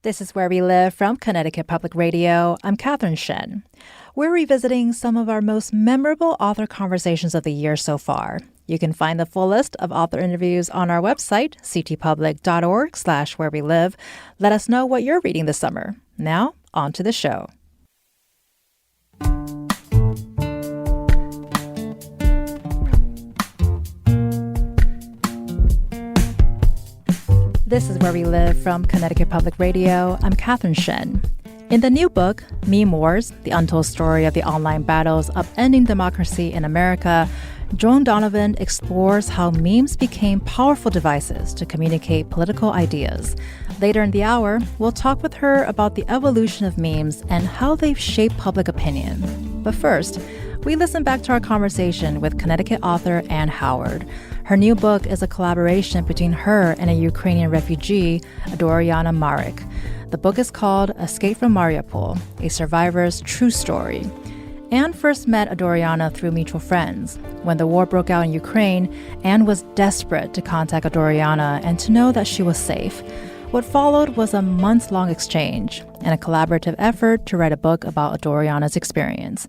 This is Where We Live from Connecticut Public Radio. I'm Catherine Shen. We're revisiting some of our most memorable author conversations of the year so far. You can find the full list of author interviews on our website, ctpublic.org/wherewelive. Let us know what you're reading this summer. Now, on to the show. This is Where We Live from Connecticut Public Radio. I'm Catherine Shen. In the new book, Meme Wars, The Untold Story of the Online Battles Upending Democracy in America, Joan Donovan explores how memes became powerful devices to communicate political ideas. Later in the hour, we'll talk with her about the evolution of memes and how they've shaped public opinion. But first, we listen back to our conversation with Connecticut author Anne Howard. Her new book is a collaboration between her and a Ukrainian refugee, Adoriana. The book is called Escape from Mariupol, a survivor's true story. Anne first met Adoriana through mutual friends. When the war broke out in Ukraine, Anne was desperate to contact Adoriana and to know that she was safe. What followed was a months-long exchange and a collaborative effort to write a book about Adoriana's experience.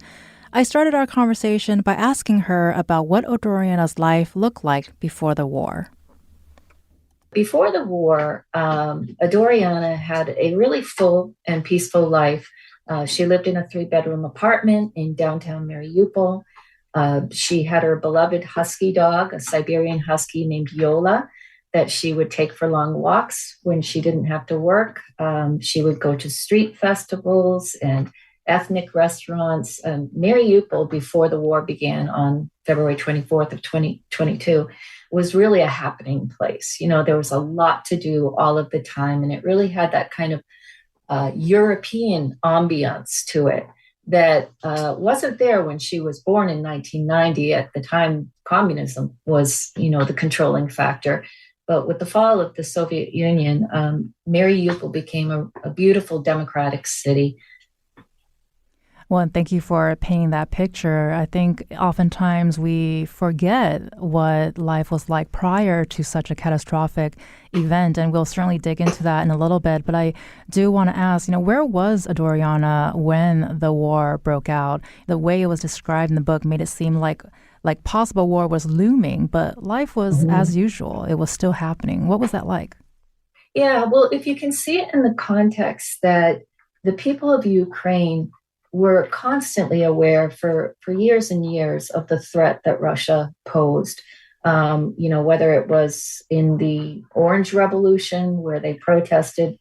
I started our conversation by asking her about what Adoriana's life looked like before the war. Before the war, Adoriana had a really full and peaceful life. She lived in a 3-bedroom apartment in downtown Mariupol. She had her beloved husky dog, a Siberian husky named Yola, that she would take for long walks when she didn't have to work. She would go to street festivals and ethnic restaurants. Mariupol, before the war began on February 24th of 2022, was really a happening place. You know, there was a lot to do all of the time, and it really had that kind of European ambiance to it that wasn't there when she was born in 1990. At the time, communism was, the controlling factor. But with the fall of the Soviet Union, Mariupol became a beautiful democratic city. Well, and thank you for painting that picture. I think oftentimes we forget what life was like prior to such a catastrophic event, and we'll certainly dig into that in a little bit. But I do want to ask, where was Adoriana when the war broke out? The way it was described in the book made it seem like possible war was looming, but life was as usual. It was still happening. What was that like? Yeah, well, if you can see it in the context that the people of Ukraine were constantly aware for years and years of the threat that Russia posed. Whether it was in the Orange Revolution, where they protested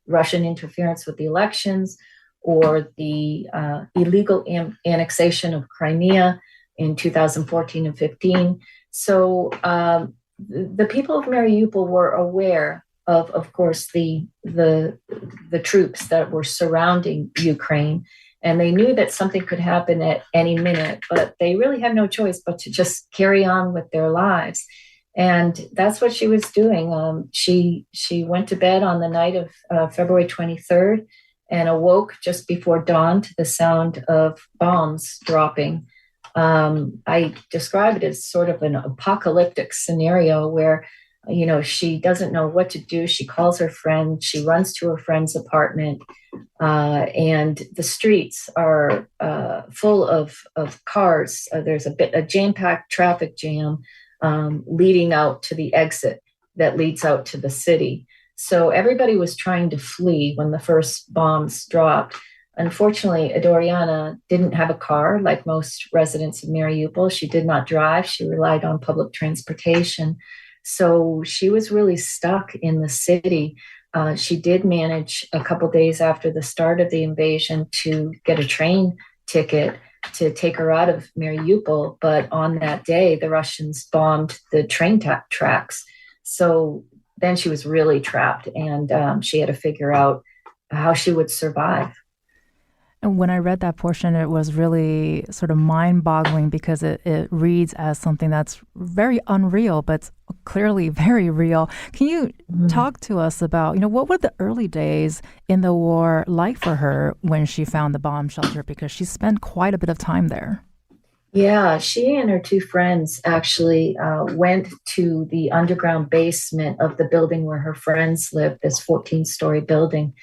Russian interference with the elections, or the illegal annexation of Crimea in 2014 and 15. So the people of Mariupol were aware of course, the troops that were surrounding Ukraine. And they knew that something could happen at any minute, but they really had no choice but to just carry on with their lives. And that's what she was doing. She went to bed on the night of February 23rd and awoke just before dawn to the sound of bombs dropping. I describe it as sort of an apocalyptic scenario where she doesn't know what to do. She calls her friend. She runs to her friend's apartment, and the streets are full of cars. There's a jam-packed traffic jam leading out to the exit that leads out to the city. So everybody was trying to flee when the first bombs dropped. Unfortunately, Adoriana didn't have a car like most residents of Mariupol. She did not drive. She relied on public transportation. So she was really stuck in the city. She did manage a couple days after the start of the invasion to get a train ticket to take her out of Mariupol. But on that day, the Russians bombed the train tracks. So then she was really trapped, and she had to figure out how she would survive. And when I read that portion, it was really sort of mind-boggling because it reads as something that's very unreal, but clearly very real. Can you talk to us about, what were the early days in the war like for her when she found the bomb shelter? Because she spent quite a bit of time there. Yeah, she and her two friends actually went to the underground basement of the building where her friends lived, this 14-story building.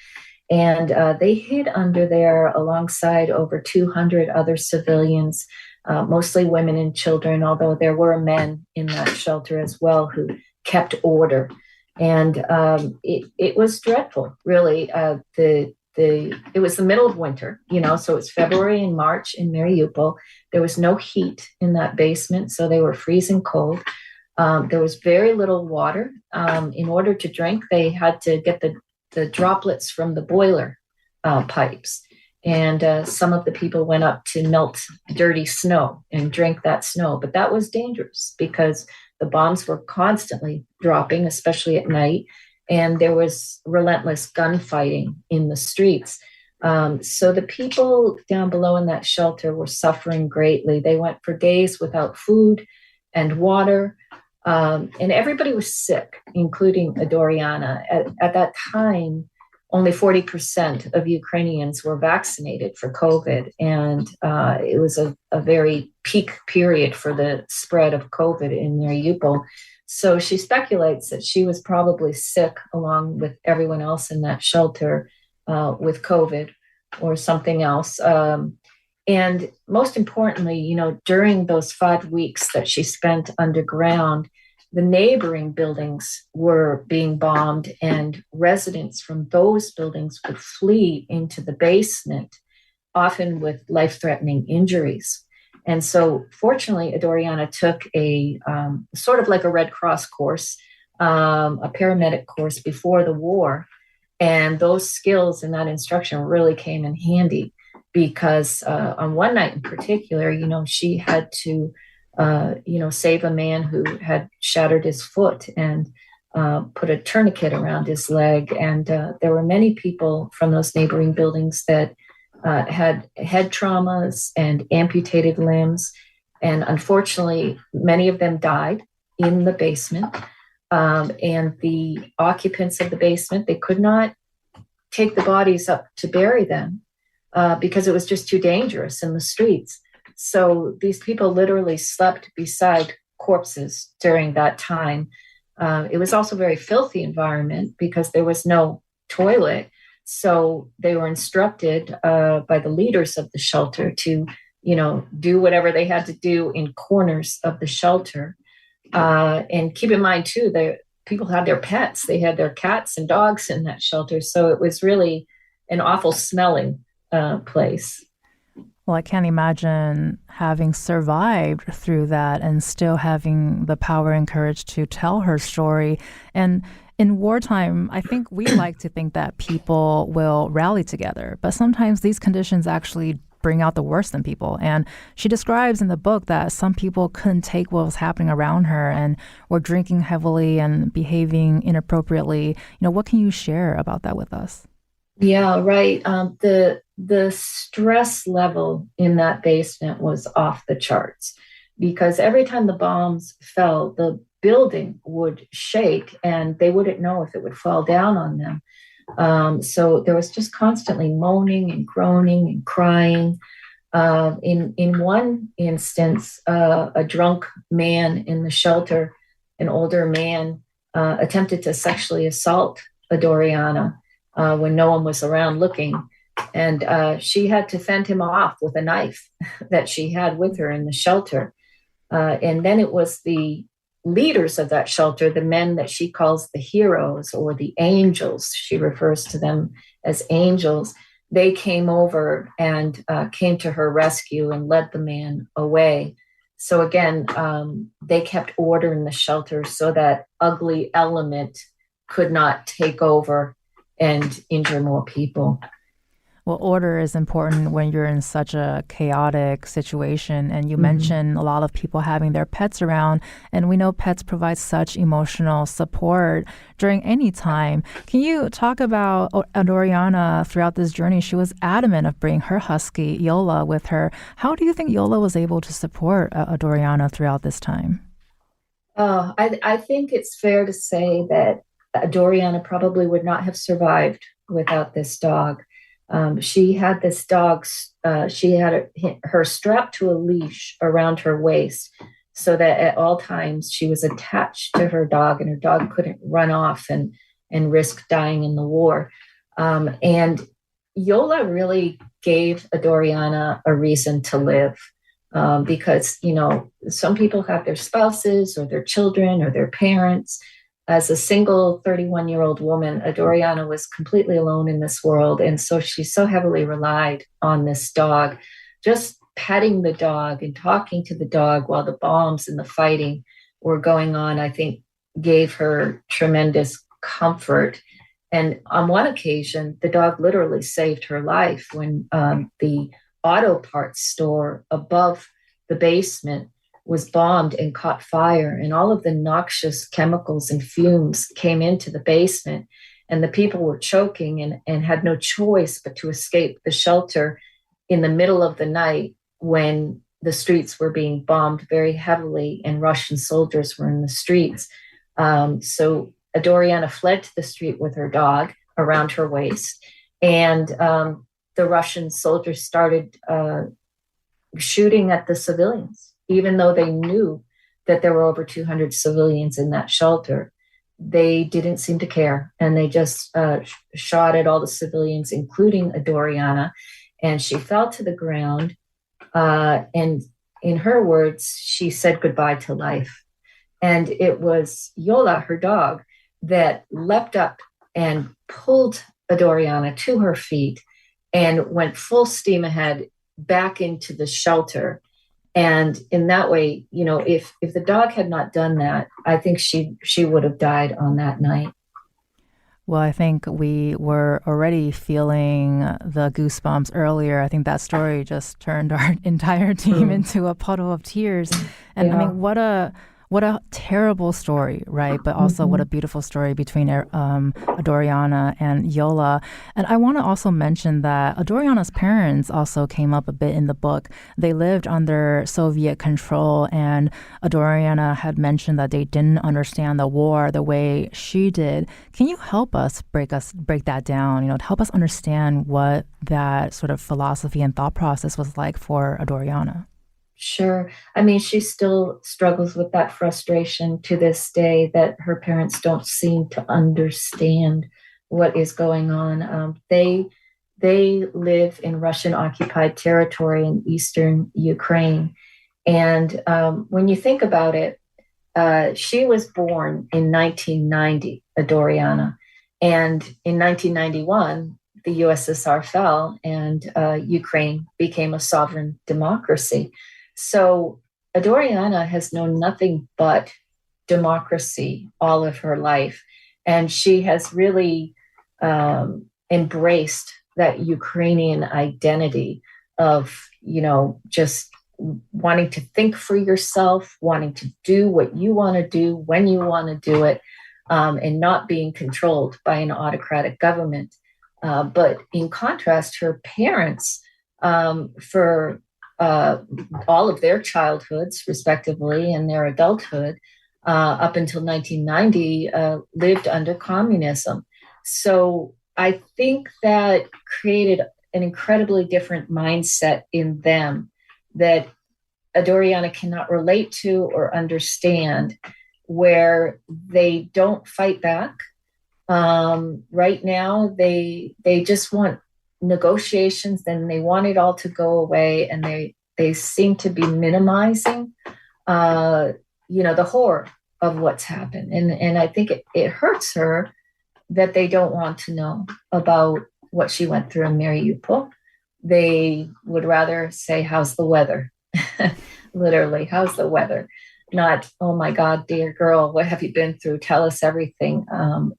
And they hid under there alongside over 200 other civilians, mostly women and children, although there were men in that shelter as well who kept order. And it was dreadful, really. It was the middle of winter, so it's February and March in Mariupol. There was no heat in that basement, so they were freezing cold. There was very little water. In order to drink, they had to get the droplets from the boiler pipes. And some of the people went up to melt dirty snow and drink that snow. But that was dangerous because the bombs were constantly dropping, especially at night. And there was relentless gunfighting in the streets. So the people down below in that shelter were suffering greatly. They went for days without food and water. And everybody was sick, including Adoriana. At that time, only 40% of Ukrainians were vaccinated for COVID. And it was a very peak period for the spread of COVID in Mariupol. So she speculates that she was probably sick along with everyone else in that shelter with COVID or something else. And most importantly, during those 5 weeks that she spent underground, the neighboring buildings were being bombed, and residents from those buildings would flee into the basement, often with life-threatening injuries. And so, fortunately, Adoriana took a sort of like a Red Cross course, a paramedic course before the war. And those skills and that instruction really came in handy because on one night in particular, she had to, save a man who had shattered his foot and put a tourniquet around his leg. And there were many people from those neighboring buildings that had head traumas and amputated limbs. And unfortunately, many of them died in the basement. And the occupants of the basement, they could not take the bodies up to bury them because it was just too dangerous in the streets. So these people literally slept beside corpses during that time. It was also a very filthy environment because there was no toilet. So they were instructed by the leaders of the shelter to, do whatever they had to do in corners of the shelter. And keep in mind, too, people had their pets. They had their cats and dogs in that shelter. So it was really an awful smelling place. Well, I can't imagine having survived through that and still having the power and courage to tell her story. And in wartime, I think we like to think that people will rally together, but sometimes these conditions actually bring out the worst in people. And she describes in the book that some people couldn't take what was happening around her and were drinking heavily and behaving inappropriately. What can you share about that with us? Yeah, right. The stress level in that basement was off the charts because every time the bombs fell, the building would shake and they wouldn't know if it would fall down on them. So there was just constantly moaning and groaning and crying. In one instance, a drunk man in the shelter, an older man, attempted to sexually assault Adoriana when no one was around looking. And she had to fend him off with a knife that she had with her in the shelter. And then it was the leaders of that shelter, the men that she calls the heroes or the angels, she refers to them as angels, they came over and came to her rescue and led the man away. So again, they kept order in the shelter so that ugly element could not take over and injure more people. Well, order is important when you're in such a chaotic situation. And you Mm-hmm. mentioned a lot of people having their pets around. And we know pets provide such emotional support during any time. Can you talk about Adoriana throughout this journey? She was adamant of bringing her husky, Yola, with her. How do you think Yola was able to support Adoriana throughout this time? I think it's fair to say that Adoriana probably would not have survived without this dog. She had this dog, she had her strapped to a leash around her waist so that at all times she was attached to her dog and her dog couldn't run off and risk dying in the war. And Yola really gave Adoriana a reason to live. Because, some people have their spouses or their children or their parents. As a single 31-year-old woman, Adoriana was completely alone in this world. And so she so heavily relied on this dog. Just petting the dog and talking to the dog while the bombs and the fighting were going on, I think gave her tremendous comfort. And on one occasion, the dog literally saved her life when the auto parts store above the basement was bombed and caught fire, and all of the noxious chemicals and fumes came into the basement, and the people were choking and had no choice but to escape the shelter in the middle of the night when the streets were being bombed very heavily and Russian soldiers were in the streets. So Adoriana fled to the street with her dog around her waist, and the Russian soldiers started shooting at the civilians, even though they knew that there were over 200 civilians in that shelter. They didn't seem to care, and they just shot at all the civilians, including Adoriana, and she fell to the ground. And in her words, she said goodbye to life. And it was Yola, her dog, that leapt up and pulled Adoriana to her feet and went full steam ahead back into the shelter. And in that way, if the dog had not done that, I think she would have died on that night. Well, I think we were already feeling the goosebumps earlier. I think that story just turned our entire team into a puddle of tears. And I mean, what a terrible story, right? But also what a beautiful story between Adoriana and Yola. And I want to also mention that Adoriana's parents also came up a bit in the book. They lived under Soviet control, and Adoriana had mentioned that they didn't understand the war the way she did. Can you help us break that down, to help us understand what that sort of philosophy and thought process was like for Adoriana? Sure. I mean, she still struggles with that frustration to this day that her parents don't seem to understand what is going on. They live in Russian occupied territory in eastern Ukraine. And when you think about it, she was born in 1990, Adoriana. And in 1991, the USSR fell and Ukraine became a sovereign democracy. So Adoriana has known nothing but democracy all of her life. And she has really embraced that Ukrainian identity of, just wanting to think for yourself, wanting to do what you want to do when you want to do it, and not being controlled by an autocratic government. But in contrast, her parents, for all of their childhoods, respectively, and their adulthood, up until 1990, lived under communism. So I think that created an incredibly different mindset in them that Adoriana cannot relate to or understand, where they don't fight back. Right now, they just want negotiations, and they want it all to go away, and they seem to be minimizing the horror of what's happened, and I think it hurts her that they don't want to know about what she went through in Mariupol. They would rather say, how's the weather? Literally, how's the weather? Not, oh my God, dear girl, what have you been through? Tell us everything.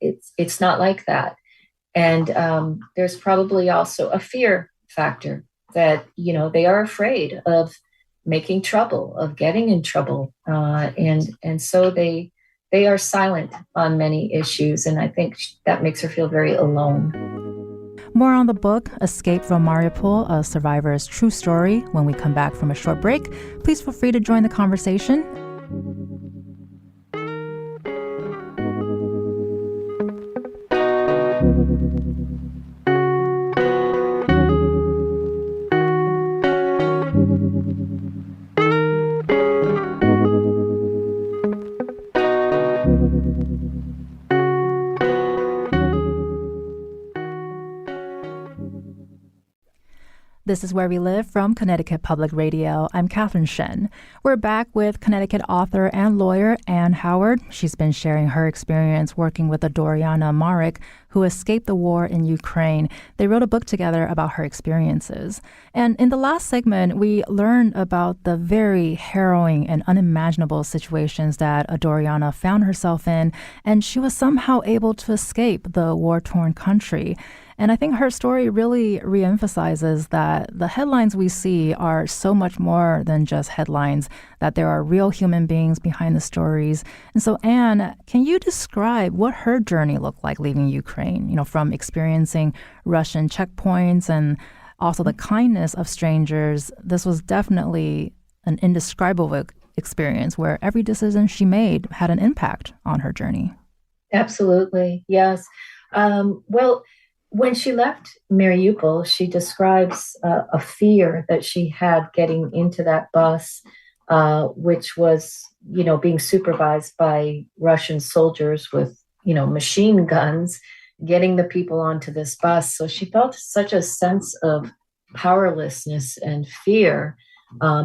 It's not like that. And there's probably also a fear factor that, they are afraid of making trouble, of getting in trouble. And so they are silent on many issues. And I think that makes her feel very alone. More on the book, Escape from Mariupol, a survivor's true story, when we come back from a short break. Please feel free to join the conversation. This is Where We Live from Connecticut Public Radio. I'm Catherine Shen. We're back with Connecticut author and lawyer Ann Howard. She's been sharing her experience working with Adoriana Marek, who escaped the war in Ukraine. They wrote a book together about her experiences. And in the last segment, we learned about the very harrowing and unimaginable situations that Adoriana found herself in, and she was somehow able to escape the war-torn country. And I think her story really reemphasizes that the headlines we see are so much more than just headlines, that there are real human beings behind the stories. And so, Anne, can you describe what her journey looked like leaving Ukraine, from experiencing Russian checkpoints and also the kindness of strangers? This was definitely an indescribable experience where every decision she made had an impact on her journey. Absolutely, yes. When she left Mariupol, she describes a fear that she had getting into that bus, which was, being supervised by Russian soldiers with, machine guns, getting the people onto this bus. So she felt such a sense of powerlessness and fear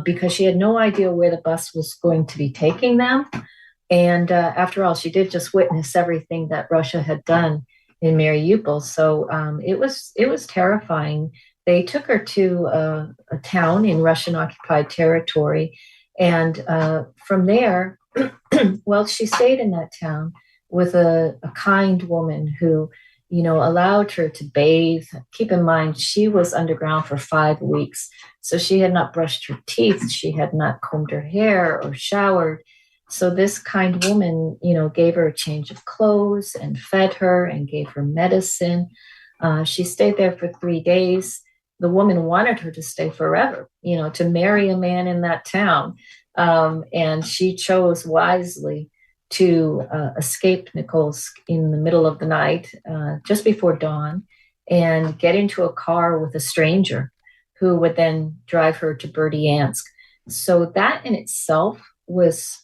because she had no idea where the bus was going to be taking them. And after all, she did just witness everything that Russia had done in Mariupol. So it was terrifying. They took her to a town in Russian occupied territory. And from there, she stayed in that town with a kind woman who, allowed her to bathe. Keep in mind, she was underground for 5 weeks. So she had not brushed her teeth. She had not combed her hair or showered. So this kind woman, gave her a change of clothes and fed her and gave her medicine. She stayed there for 3 days. The woman wanted her to stay forever, to marry a man in that town. And she chose wisely to escape Nikolsk in the middle of the night, just before dawn, and get into a car with a stranger who would then drive her to Berdyansk. So that in itself was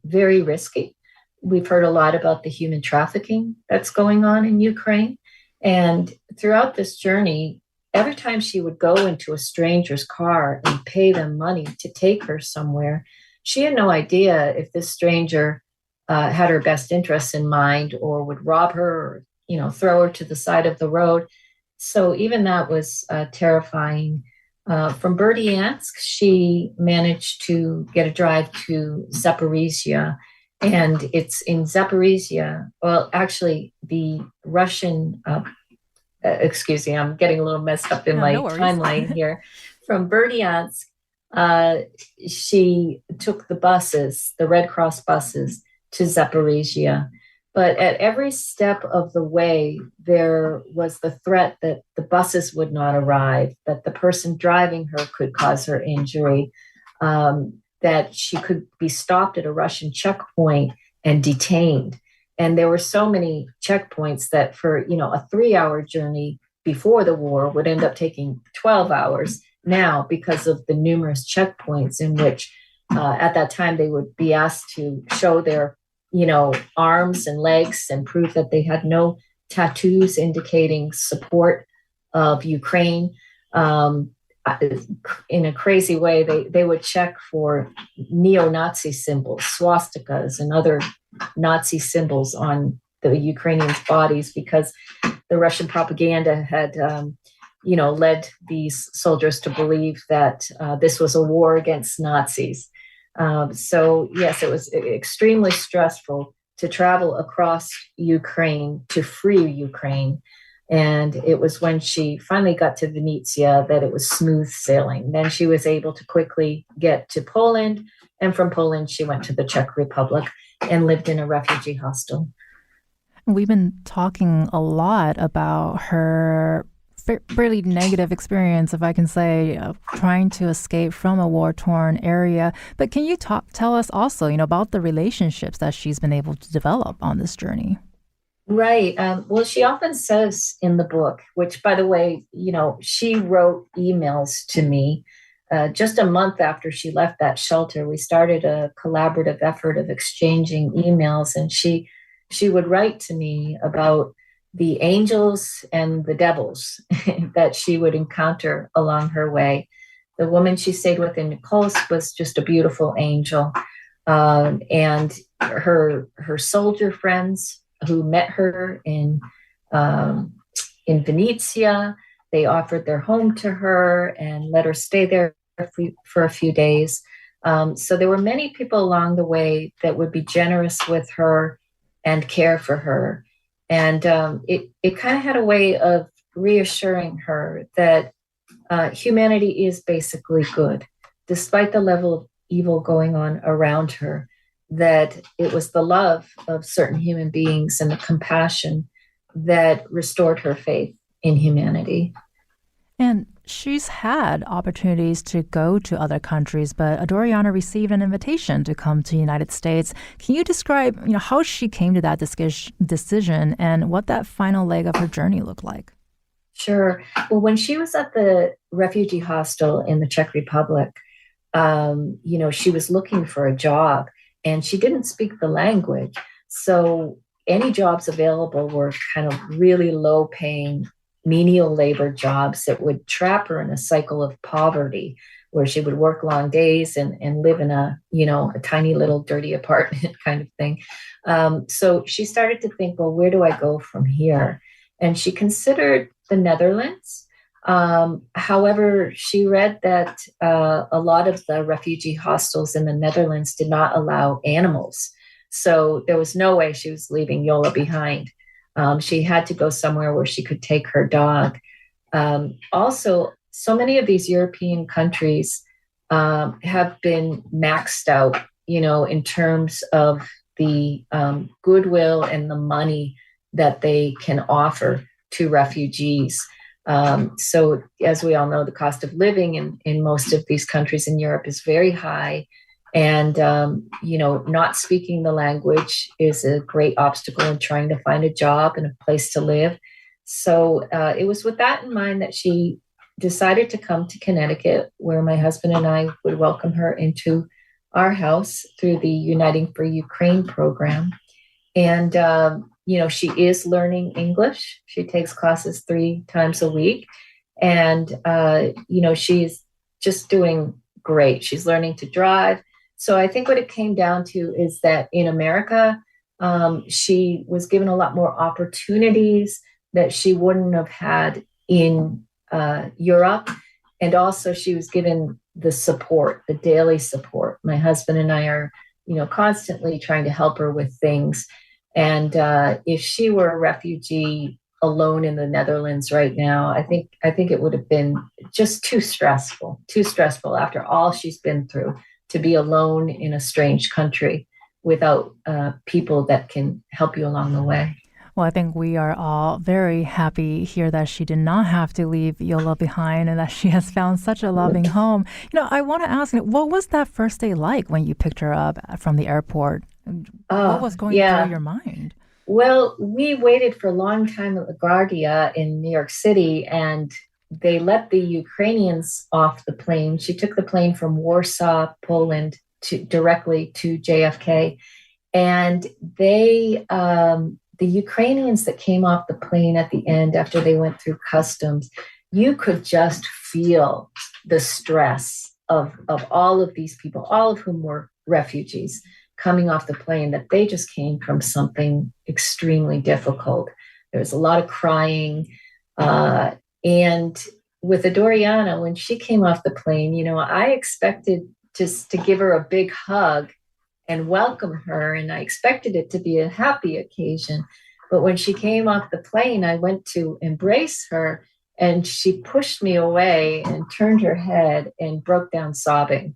very risky. We've heard a lot about the human trafficking that's going on in Ukraine. And throughout this journey, every time she would go into a stranger's car and pay them money to take her somewhere, she had no idea if this stranger had her best interests in mind or would rob her or, throw her to the side of the road. So even that was terrifying. From Berdyansk, she managed to get a drive to Zaporizhia, and it's in Zaporizhia. Well, actually, the Russian, excuse me, I'm getting a little messed up in my timeline here. From Berdyansk, she took the buses, the Red Cross buses, to Zaporizhia. But at every step of the way, there was the threat that the buses would not arrive, that the person driving her could cause her injury, that she could be stopped at a Russian checkpoint and detained. And there were so many checkpoints that for, a 3-hour journey before the war would end up taking 12 hours now because of the numerous checkpoints in which at that time they would be asked to show their arms and legs and prove that they had no tattoos indicating support of Ukraine. In a crazy way, they would check for neo-Nazi symbols, swastikas and other Nazi symbols on the Ukrainians' bodies because the Russian propaganda had, led these soldiers to believe that this was a war against Nazis. So, yes, it was extremely stressful to travel across Ukraine to free Ukraine. And it was when she finally got to Vinnytsia that it was smooth sailing. Then she was able to quickly get to Poland. And from Poland, she went to the Czech Republic and lived in a refugee hostel. We've been talking a lot about her fairly negative experience, if I can say, of trying to escape from a war-torn area. But can you tell us also, about the relationships that she's been able to develop on this journey? Right. Well, she often says in the book, which, by the way, she wrote emails to me just a month after she left that shelter. We started a collaborative effort of exchanging emails, and she would write to me about the angels and the devils that she would encounter along her way. The woman she stayed with in Nikolsk was just a beautiful angel. And her soldier friends who met her in Venetia, they offered their home to her and let her stay there for a few days. So there were many people along the way that would be generous with her and care for her. And it kind of had a way of reassuring her that humanity is basically good, despite the level of evil going on around her, that it was the love of certain human beings and the compassion that restored her faith in humanity. And she's had opportunities to go to other countries, but Adoriana received an invitation to come to the United States. Can you describe, how she came to that decision and what that final leg of her journey looked like? Sure. Well, when she was at the refugee hostel in the Czech Republic, she was looking for a job and she didn't speak the language. So any jobs available were kind of really low paying menial labor jobs that would trap her in a cycle of poverty where she would work long days and live in a tiny little dirty apartment kind of thing. So she started to think, well, where do I go from here? And she considered the Netherlands. However, she read that a lot of the refugee hostels in the Netherlands did not allow animals. So there was no way she was leaving Yola behind. She had to go somewhere where she could take her dog. Also, so many of these European countries have been maxed out, in terms of the goodwill and the money that they can offer to refugees. So as we all know, the cost of living in most of these countries in Europe is very high. And, not speaking the language is a great obstacle in trying to find a job and a place to live. So it was with that in mind that she decided to come to Connecticut, where my husband and I would welcome her into our house through the Uniting for Ukraine program. And, she is learning English. She takes classes 3 times a week. And, she's just doing great. She's learning to drive. So I think what it came down to is that in America, she was given a lot more opportunities that she wouldn't have had in Europe. And also she was given the support, the daily support. My husband and I are, constantly trying to help her with things. And if she were a refugee alone in the Netherlands right now, I think it would have been just too stressful after all she's been through, to be alone in a strange country without people that can help you along the way. Well, I think we are all very happy here that she did not have to leave Yola behind and that she has found such a loving home. I want to ask, what was that first day like when you picked her up from the airport? What was going through your mind? Well, we waited for a long time at LaGuardia in New York City, and they let the Ukrainians off the plane. She took the plane from Warsaw, Poland, directly to JFK. And the Ukrainians that came off the plane at the end after they went through customs, you could just feel the stress of all of these people, all of whom were refugees, coming off the plane, that they just came from something extremely difficult. There was a lot of crying. And with Adoriana, when she came off the plane, I expected just to give her a big hug and welcome her. And I expected it to be a happy occasion. But when she came off the plane, I went to embrace her and she pushed me away and turned her head and broke down sobbing.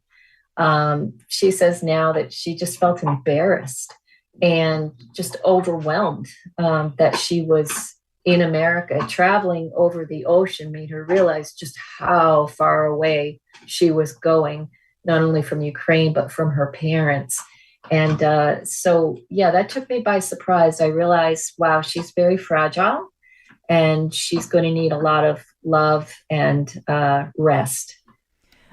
She says now that she just felt embarrassed and just overwhelmed that she was in America. Traveling over the ocean made her realize just how far away she was going, not only from Ukraine, but from her parents. And that took me by surprise. I realized, wow, she's very fragile and she's going to need a lot of love and rest.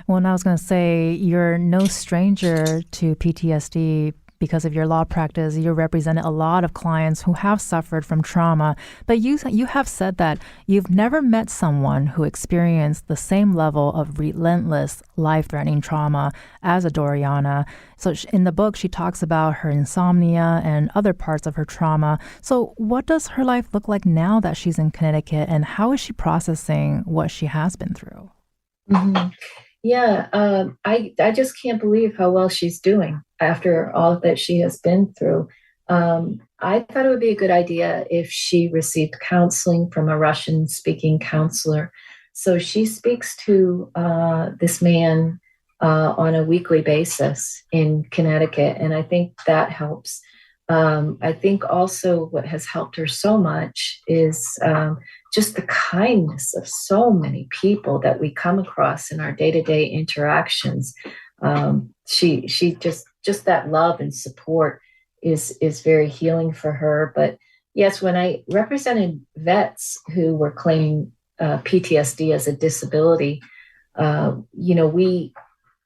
Well, and I was going to say, you're no stranger to PTSD because of your law practice, you represented a lot of clients who have suffered from trauma. But you have said that you've never met someone who experienced the same level of relentless, life-threatening trauma as Adoriana. So in the book, she talks about her insomnia and other parts of her trauma. So what does her life look like now that she's in Connecticut, and how is she processing what she has been through? Mm-hmm. Yeah, I just can't believe how well she's doing after all that she has been through. I thought it would be a good idea if she received counseling from a Russian-speaking counselor. So she speaks to this man on a weekly basis in Connecticut, and I think that helps. I think also what has helped her so much is just the kindness of so many people that we come across in our day-to-day interactions. She just that love and support is very healing for her. But yes, when I represented vets who were claiming PTSD as a disability,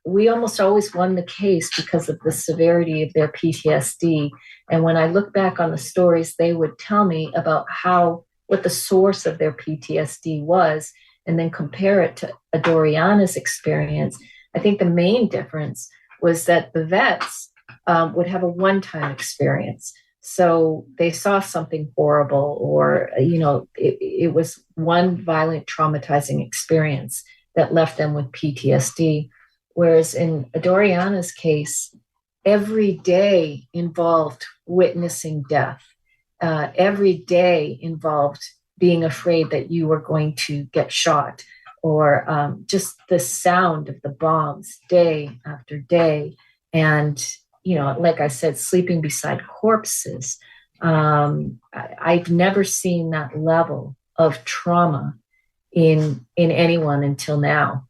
we almost always won the case because of the severity of their PTSD. And when I look back on the stories, they would tell me about what the source of their PTSD was, and then compare it to Adoriana's experience. I think the main difference was that the vets would have a one-time experience. So they saw something horrible, or, it was one violent, traumatizing experience that left them with PTSD. Whereas in Adoriana's case, every day involved witnessing death. Every day involved being afraid that you were going to get shot, or just the sound of the bombs day after day. And, like I said, sleeping beside corpses. I've never seen that level of trauma in anyone until now.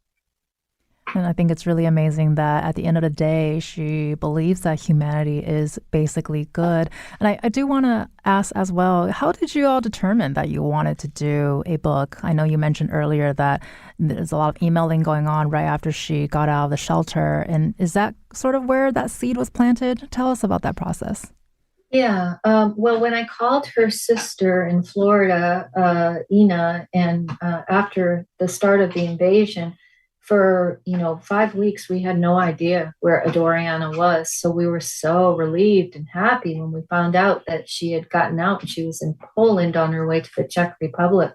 And I think it's really amazing that at the end of the day, she believes that humanity is basically good. And I do want to ask as well, how did you all determine that you wanted to do a book? I know you mentioned earlier that there's a lot of emailing going on right after she got out of the shelter. And is that sort of where that seed was planted? Tell us about that process. Yeah. Well, when I called her sister in Florida, Ina, and after the start of the invasion, for 5 weeks, we had no idea where Adoriana was. So we were so relieved and happy when we found out that she had gotten out and she was in Poland on her way to the Czech Republic.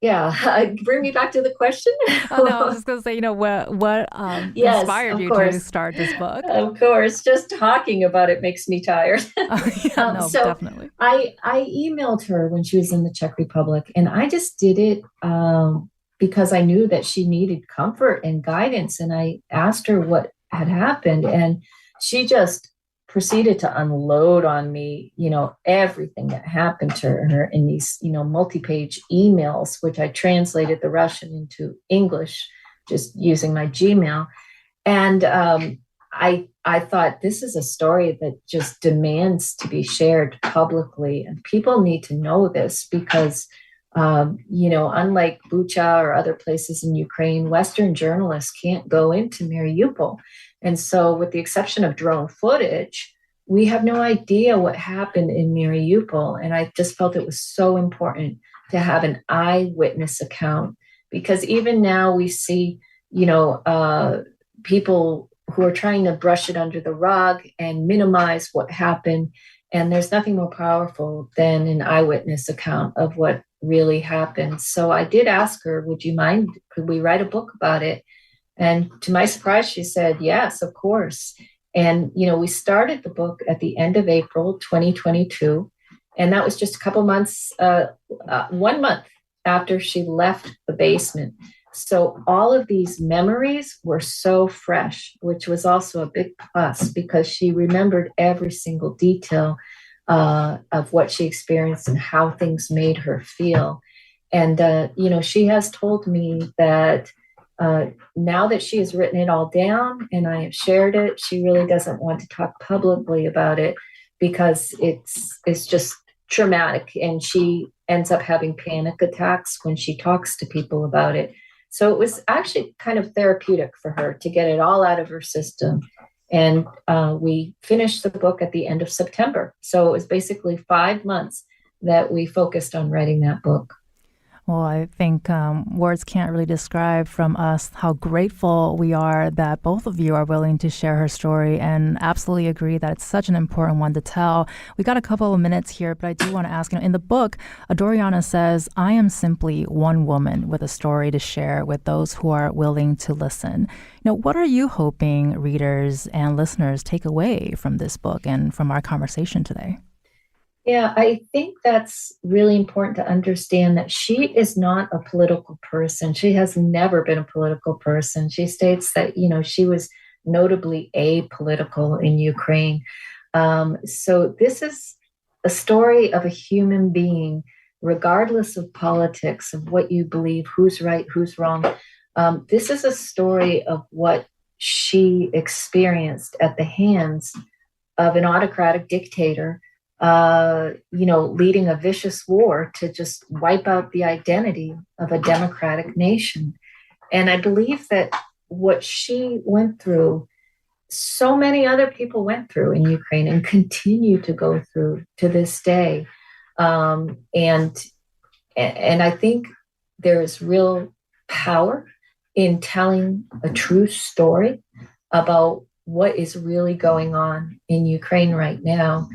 Yeah, bring me back to the question. Oh, no, I was just going to say, what Yes, inspired you course. to start this book? Of course, just talking about it makes me tired. Definitely. I emailed her when she was in the Czech Republic, and I just did it because I knew that she needed comfort and guidance. And I asked her what had happened, and she just proceeded to unload on me, everything that happened to her in these, multi-page emails, which I translated the Russian into English, just using my Gmail. And I thought, this is a story that just demands to be shared publicly, and people need to know this because, unlike Bucha or other places in Ukraine, Western journalists can't go into Mariupol. And so, with the exception of drone footage, we have no idea what happened in Mariupol. And I just felt it was so important to have an eyewitness account, because even now we see, people who are trying to brush it under the rug and minimize what happened. And there's nothing more powerful than an eyewitness account of what really happened. So I did ask her, would you mind, could we write a book about it? And to my surprise, she said, yes, of course. And, we started the book at the end of April, 2022. And that was just a couple months, 1 month after she left the basement. So all of these memories were so fresh, which was also a big plus because she remembered every single detail of what she experienced and how things made her feel. And, she has told me that now that she has written it all down and I have shared it, she really doesn't want to talk publicly about it because it's just traumatic. And she ends up having panic attacks when she talks to people about it. So it was actually kind of therapeutic for her to get it all out of her system. And we finished the book at the end of September. So it was basically 5 months that we focused on writing that book. Well, I think words can't really describe from us how grateful we are that both of you are willing to share her story, and absolutely agree that it's such an important one to tell. We got a couple of minutes here, but I do want to ask, in the book, Adoriana says, "I am simply one woman with a story to share with those who are willing to listen." What are you hoping readers and listeners take away from this book and from our conversation today? Yeah, I think that's really important to understand that she is not a political person. She has never been a political person. She states that, she was notably apolitical in Ukraine. So this is a story of a human being, regardless of politics, of what you believe, who's right, who's wrong. This is a story of what she experienced at the hands of an autocratic dictator, leading a vicious war to just wipe out the identity of a democratic nation. And I believe that what she went through, so many other people went through in Ukraine and continue to go through to this day. And I think there's real power in telling a true story about what is really going on in Ukraine right now.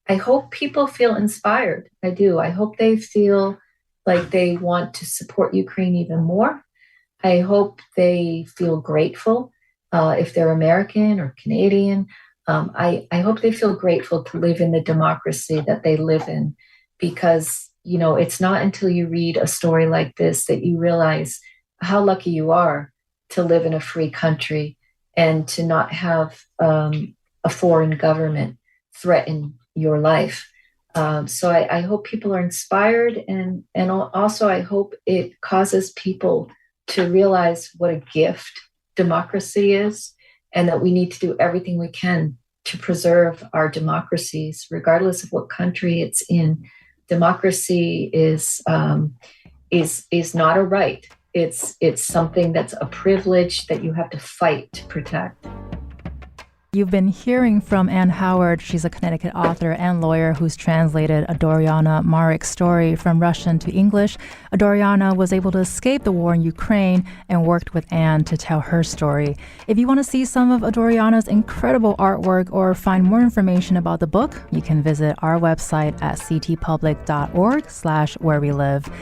I hope people feel inspired. I do. I hope they feel like they want to support Ukraine even more. I hope they feel grateful if they're American or Canadian. I hope they feel grateful to live in the democracy that they live in, because, it's not until you read a story like this that you realize how lucky you are to live in a free country and to not have a foreign government threaten your life. So I hope people are inspired, and also I hope it causes people to realize what a gift democracy is, and that we need to do everything we can to preserve our democracies, regardless of what country it's in. Democracy is not a right. It's something that's a privilege that you have to fight to protect. You've been hearing from Ann Howard. She's a Connecticut author and lawyer who's translated Adoriana Marik's story from Russian to English. Adoriana was able to escape the war in Ukraine and worked with Ann to tell her story. If you want to see some of Adoriana's incredible artwork or find more information about the book, you can visit our website at ctpublic.org/wherewelive.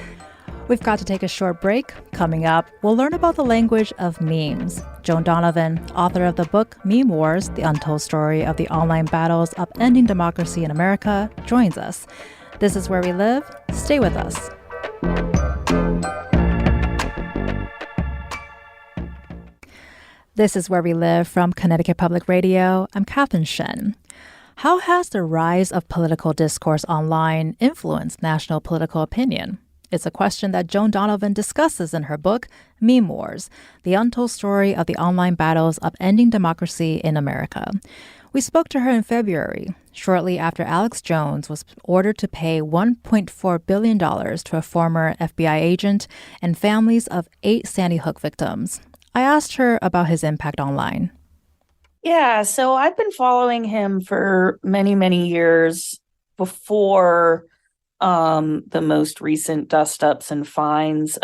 We've got to take a short break. Coming up, we'll learn about the language of memes. Joan Donovan, author of the book Meme Wars, The Untold Story of the Online Battles Upending Democracy in America, joins us. This is Where We Live. Stay with us. This is Where We Live from Connecticut Public Radio. I'm Catherine Shen. How has the rise of political discourse online influenced national political opinion? It's a question that Joan Donovan discusses in her book, Meme Wars, The Untold Story of the Online Battles Upending Democracy in America. We spoke to her in February, shortly after Alex Jones was ordered to pay $1.4 billion to a former FBI agent and families of 8 Sandy Hook victims. I asked her about his impact online. Yeah, so I've been following him for many, many years before the most recent dust-ups and fines.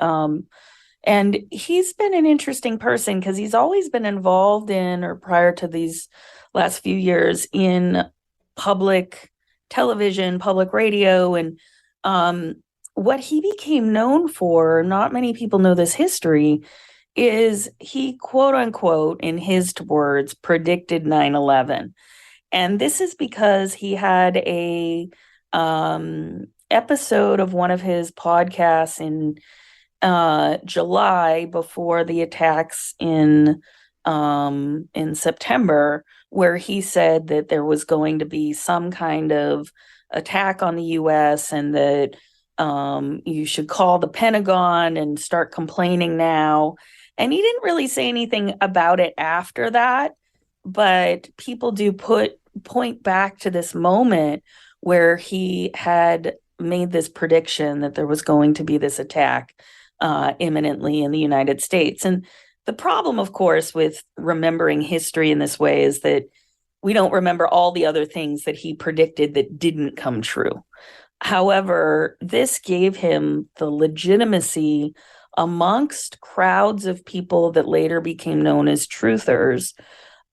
And he's been an interesting person because he's always been involved in, or prior to these last few years, in public television, public radio. And what he became known for, not many people know this history, is he, quote unquote, in his words, predicted 9/11. And this is because he had a episode of one of his podcasts in July before the attacks in September, where he said that there was going to be some kind of attack on the U.S. and that you should call the Pentagon and start complaining now. And he didn't really say anything about it after that, but people do point back to this moment where he had made this prediction that there was going to be this attack imminently in the United States. And the problem, of course, with remembering history in this way is that we don't remember all the other things that he predicted that didn't come true. However, this gave him the legitimacy amongst crowds of people that later became known as truthers,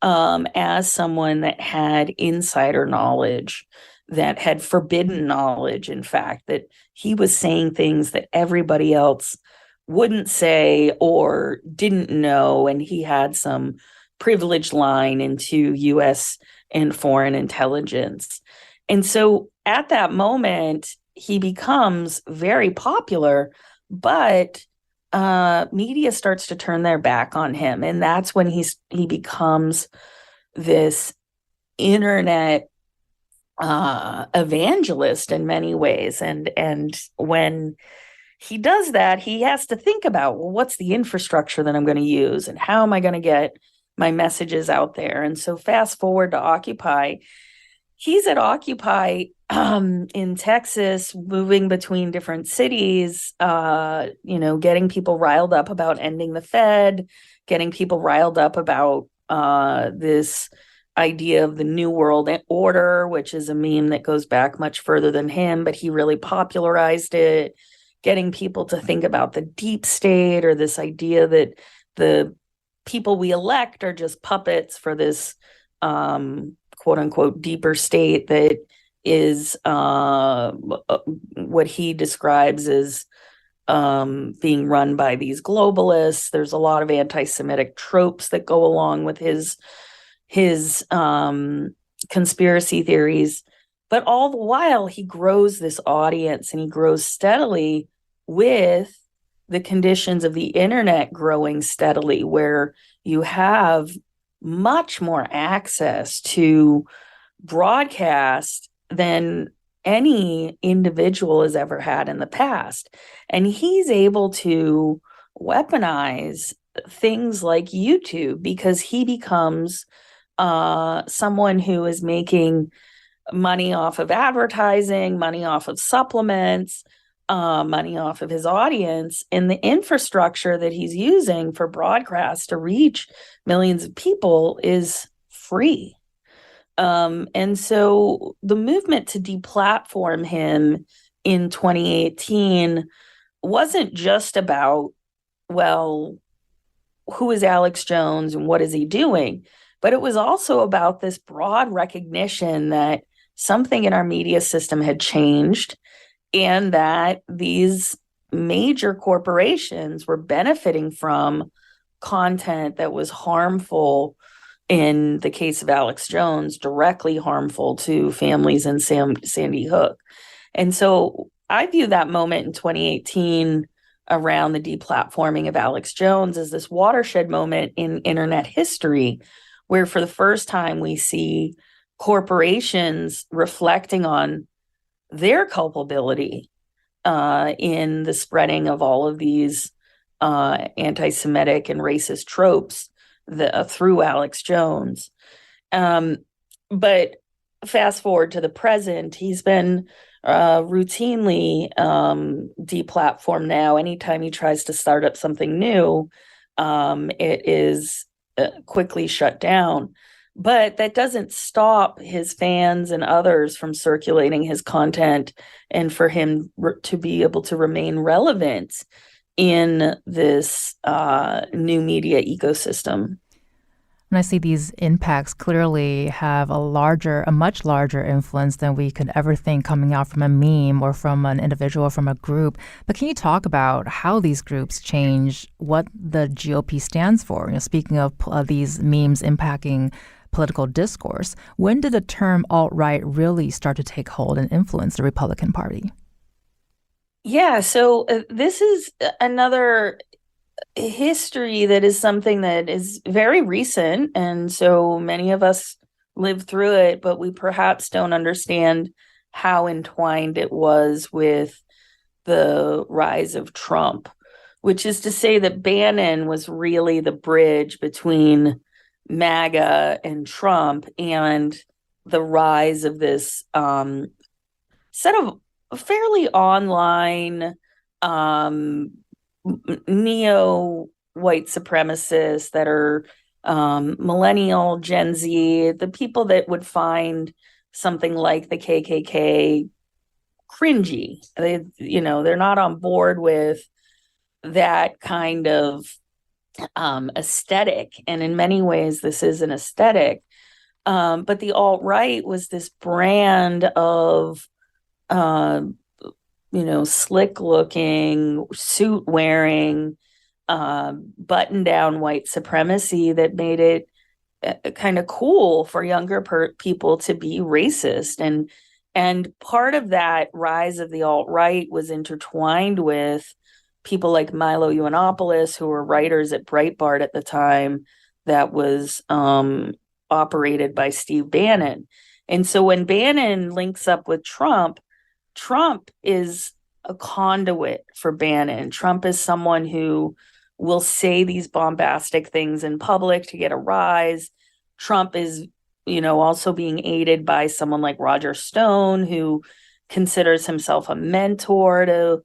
as someone that had insider knowledge, that had forbidden knowledge, in fact, that he was saying things that everybody else wouldn't say or didn't know. And he had some privileged line into US and foreign intelligence. And so at that moment, he becomes very popular, but media starts to turn their back on him. And that's when he becomes this internet evangelist in many ways. And when he does that, he has to think about, well, what's the infrastructure that I'm going to use and how am I going to get my messages out there? And so fast forward to Occupy. He's at Occupy in Texas, moving between different cities, getting people riled up about ending the Fed, getting people riled up about this idea of the New World Order, which is a meme that goes back much further than him, but he really popularized it, getting people to think about the deep state, or this idea that the people we elect are just puppets for this quote unquote deeper state that is what he describes as being run by these globalists. There's a lot of anti-Semitic tropes that go along with his conspiracy theories. But all the while, he grows this audience, and he grows steadily with the conditions of the internet growing steadily, where you have much more access to broadcast than any individual has ever had in the past. And he's able to weaponize things like YouTube because he becomes someone who is making money off of advertising, money off of supplements, money off of his audience, and the infrastructure that he's using for broadcast to reach millions of people is free. And so the movement to deplatform him in 2018 wasn't just about, well, who is Alex Jones and what is he doing? But it was also about this broad recognition that something in our media system had changed, and that these major corporations were benefiting from content that was harmful, in the case of Alex Jones, directly harmful to families in Sandy Hook. And so I view that moment in 2018 around the deplatforming of Alex Jones as this watershed moment in internet history, where for the first time we see corporations reflecting on their culpability in the spreading of all of these anti-Semitic and racist tropes through Alex Jones. But fast forward to the present, he's been routinely deplatformed now. Anytime he tries to start up something new, it is quickly shut down. But that doesn't stop his fans and others from circulating his content, and for him to be able to remain relevant in this new media ecosystem. And I see these impacts clearly have a much larger influence than we could ever think coming out from a meme or from an individual, from a group. But can you talk about how these groups change what the GOP stands for? Speaking of these memes impacting political discourse, when did the term alt-right really start to take hold and influence the Republican Party? Yeah, so this is another history that is something that is very recent, and so many of us lived through it, but we perhaps don't understand how entwined it was with the rise of Trump, which is to say that Bannon was really the bridge between MAGA and Trump, and the rise of this set of fairly online neo white supremacists that are millennial, Gen Z, the people that would find something like the KKK cringy. They're not on board with that kind of aesthetic. And in many ways, this is an aesthetic. But the alt-right was this brand of, slick looking, suit wearing, button down white supremacy that made it kind of cool for younger people to be racist. And part of that rise of the alt-right was intertwined with people like Milo Yiannopoulos, who were writers at Breitbart at the time, that was operated by Steve Bannon. And so when Bannon links up with Trump is a conduit for Bannon. Trump is someone who will say these bombastic things in public to get a rise. Trump is, also being aided by someone like Roger Stone, who considers himself a mentor to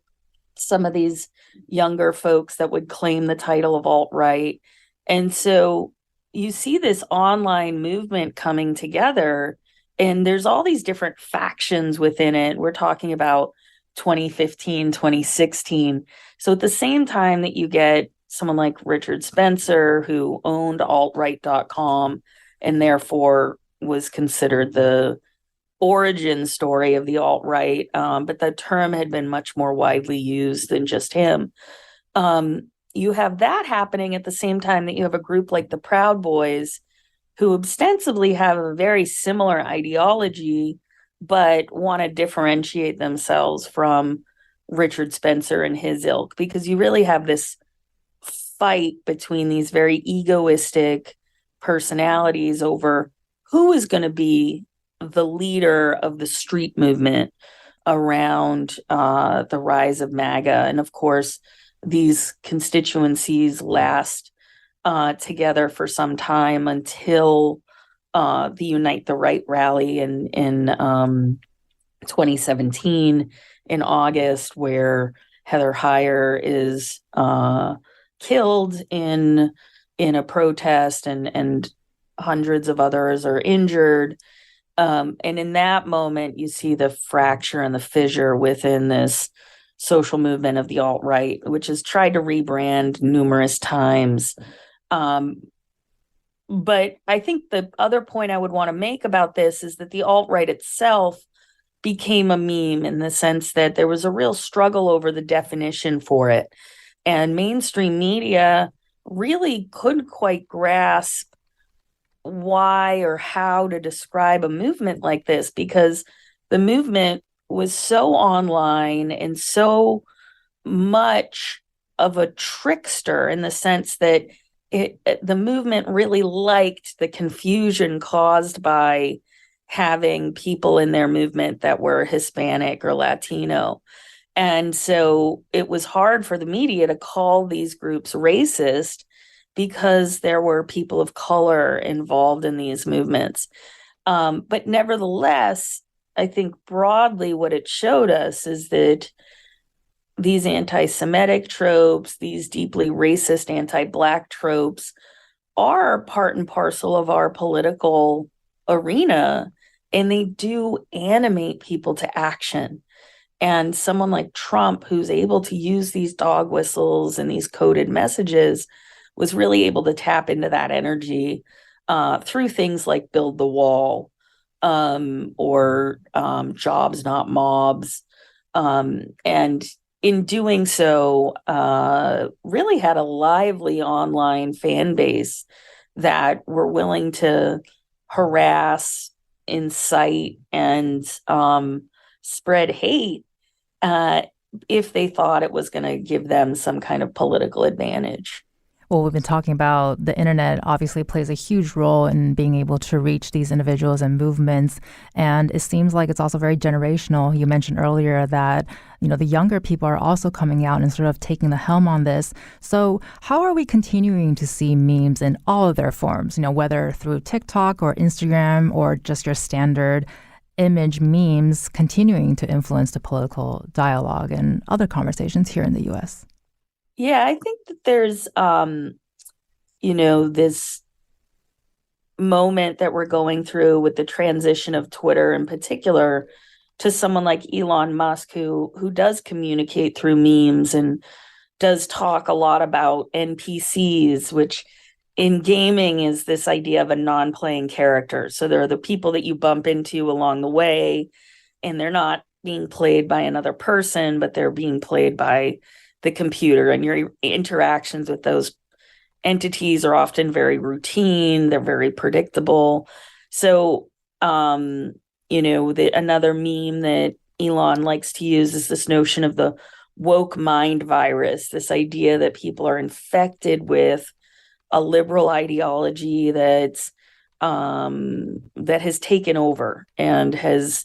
some of these younger folks that would claim the title of alt-right. And so you see this online movement coming together, and there's all these different factions within it. We're talking about 2015, 2016. So at the same time that you get someone like Richard Spencer, who owned altright.com and therefore was considered the origin story of the alt-right, but the term had been much more widely used than just him. You have that happening at the same time that you have a group like the Proud Boys, who ostensibly have a very similar ideology, but want to differentiate themselves from Richard Spencer and his ilk, because you really have this fight between these very egoistic personalities over who is going to be the leader of the street movement around the rise of MAGA. And of course, these constituencies last together for some time until the Unite the Right rally in 2017 in August, where Heather Heyer is killed in a protest, and hundreds of others are injured. And in that moment, you see the fracture and the fissure within this social movement of the alt-right, which has tried to rebrand numerous times. But I think the other point I would want to make about this is that the alt-right itself became a meme, in the sense that there was a real struggle over the definition for it. And mainstream media really couldn't quite grasp why or how to describe a movement like this, because the movement was so online and so much of a trickster, in the sense that the movement really liked the confusion caused by having people in their movement that were Hispanic or Latino. And so it was hard for the media to call these groups racist, because there were people of color involved in these movements. But nevertheless, I think broadly what it showed us is that these anti-Semitic tropes, these deeply racist anti-Black tropes, are part and parcel of our political arena, and they do animate people to action. And someone like Trump, who's able to use these dog whistles and these coded messages, was really able to tap into that energy through things like Build the Wall, or Jobs Not Mobs. And in doing so, really had a lively online fan base that were willing to harass, incite, and spread hate if they thought it was going to give them some kind of political advantage. Well, we've been talking about the internet obviously plays a huge role in being able to reach these individuals and movements. And it seems like it's also very generational. You mentioned earlier that, the younger people are also coming out and sort of taking the helm on this. So how are we continuing to see memes in all of their forms, whether through TikTok or Instagram or just your standard image memes, continuing to influence the political dialogue and other conversations here in the U.S.? Yeah, I think that there's, this moment that we're going through with the transition of Twitter in particular to someone like Elon Musk, who does communicate through memes and does talk a lot about NPCs, which in gaming is this idea of a non-playing character. So there are the people that you bump into along the way, and they're not being played by another person, but they're being played by the computer, and your interactions with those entities are often very routine, they're very predictable. So another meme that Elon likes to use is this notion of the woke mind virus, this idea that people are infected with a liberal ideology that has taken over and has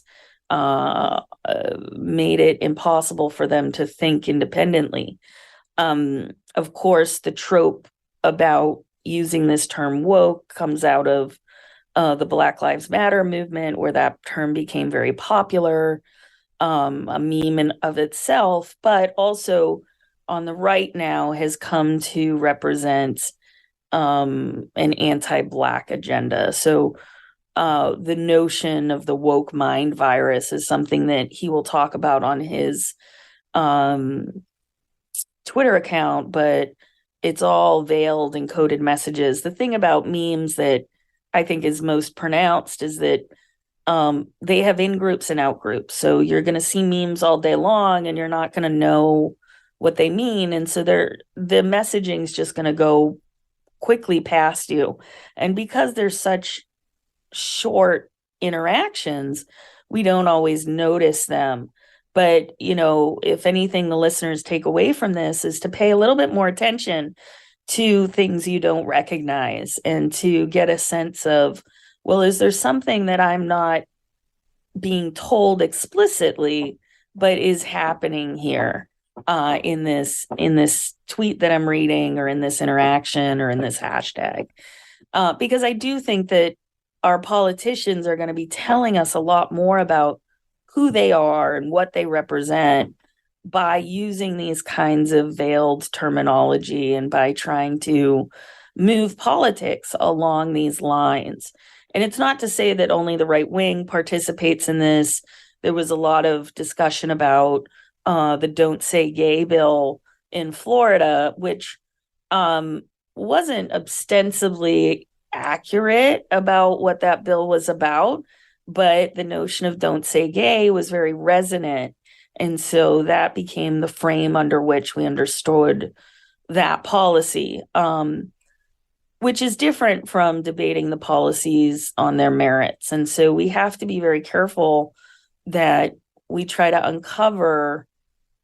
made it impossible for them to think independently. Of course, the trope about using this term woke comes out of the Black Lives Matter movement, where that term became very popular, a meme in of itself, but also on the right now has come to represent an anti-Black agenda. So the notion of the woke mind virus is something that he will talk about on his Twitter account, but it's all veiled in coded messages. The thing about memes that I think is most pronounced is that they have in-groups and out-groups. So you're going to see memes all day long and you're not going to know what they mean. And so the messaging is just going to go quickly past you. And because there's such short interactions, we don't always notice them. But, if anything, the listeners take away from this is to pay a little bit more attention to things you don't recognize and to get a sense of, well, is there something that I'm not being told explicitly, but is happening here in this tweet that I'm reading, or in this interaction, or in this hashtag? Because I do think that our politicians are going to be telling us a lot more about who they are and what they represent by using these kinds of veiled terminology and by trying to move politics along these lines. And it's not to say that only the right wing participates in this. There was a lot of discussion about the Don't Say Gay bill in Florida, which wasn't ostensibly accurate about what that bill was about, but the notion of don't say gay was very resonant. And so that became the frame under which we understood that policy, which is different from debating the policies on their merits. And so we have to be very careful that we try to uncover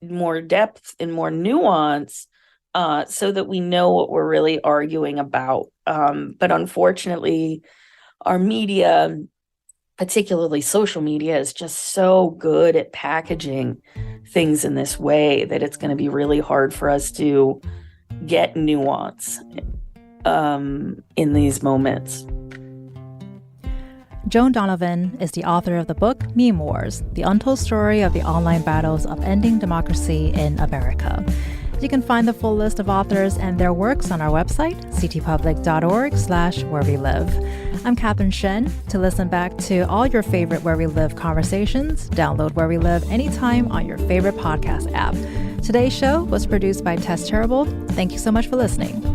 more depth and more nuance so that we know what we're really arguing about. But unfortunately, our media, particularly social media, is just so good at packaging things in this way that it's going to be really hard for us to get nuance in these moments. Joan Donovan is the author of the book Meme Wars, the untold story of the online battles of ending democracy in America. You can find the full list of authors and their works on our website, ctpublic.org/wherewelive. I'm Catherine Shen. To listen back to all your favorite Where We Live conversations, download Where We Live anytime on your favorite podcast app. Today's show was produced by Tess Terrible. Thank you so much for listening.